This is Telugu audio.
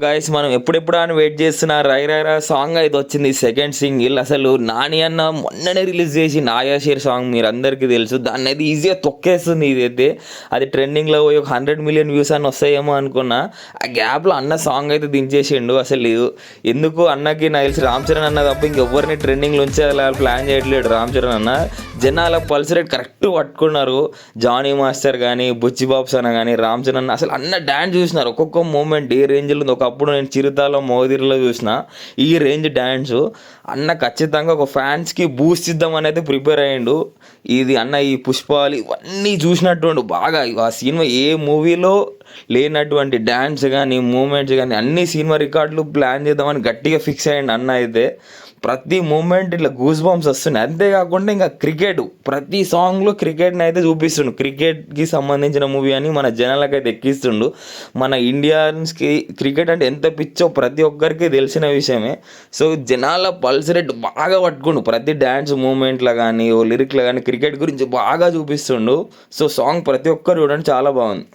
గైస్ మనం ఎప్పుడెప్పుడు అని వెయిట్ చేస్తున్న రై రై రా సాంగ్ అయితే వచ్చింది సెకండ్ సింగిల్. అసలు నాని అన్న మొన్ననే రిలీజ్ చేసి నాయా షేర్ సాంగ్ మీరు అందరికీ తెలుసు. దాన్ని అయితే ఈజీగా తొక్కేస్తుంది ఇదైతే. అది ట్రెండింగ్లో పోయి ఒక 100 మిలియన్ వ్యూస్ అని వస్తాయేమో అనుకున్నా. ఆ గ్యాప్లో అన్న సాంగ్ అయితే దించేసిండు. అసలు ఎందుకు అన్నకి నాకు తెలిసి రామ్ చరణ్ అన్న తప్ప ఇంకెవ్వరిని ట్రెండింగ్లో ఉంచే అలా ప్లాన్ చేయట్లేడు రామ్ చరణ్ అన్న. జనాల పల్స్ రేట్ కరెక్ట్ పట్టుకున్నారు. జానీ మాస్టర్ కానీ బుచ్చి బాబ్స్ అన్న కానీ రామ్ చరణ్ అన్న అసలు అన్న డ్యాన్స్ చూసినారు. ఒక్కొక్క మూమెంట్ ఏ రేంజ్లో ఉంది. ఒకప్పుడు నేను చిరుతాలో మోదిరిలో చూసిన ఈ రేంజ్ డ్యాన్స్ అన్న ఖచ్చితంగా ఒక ఫ్యాన్స్కి బూస్ట్ ఇద్దామని అయితే ప్రిపేర్ అయ్యిండు. ఇది అన్న ఈ పుష్పాలు ఇవన్నీ చూసినట్టు బాగా ఆ సినిమా ఏ మూవీలో లేనటువంటి డ్యాన్స్ కానీ మూమెంట్స్ కానీ అన్ని సినిమా రికార్డులు ప్లాన్ చేద్దామని గట్టిగా ఫిక్స్ అయ్యండి అన్న అయితే. ప్రతి మూమెంట్ ఇట్లా గూస్ బంప్స్ వస్తున్నాయి. అంతేకాకుండా ఇంకా క్రికెట్ ప్రతి సాంగ్లో క్రికెట్ని అయితే చూపిస్తుండు. క్రికెట్కి సంబంధించిన మూవీ అని మన జనాలకు అయితే ఎక్కిస్తుండు. మన ఇండియన్స్కి క్రికెట్ అంటే ఎంత పిచ్చో ప్రతి ఒక్కరికి తెలిసిన విషయమే. సో జనాల పల్స్ రేట్ బాగా పట్టుకుండు. ప్రతి డ్యాన్స్ మూమెంట్లో కానీ ఓ లిరిక్లో కానీ క్రికెట్ గురించి బాగా చూపిస్తుండు. సో సాంగ్ ప్రతి ఒక్కరు చూడండి చాలా బాగుంది.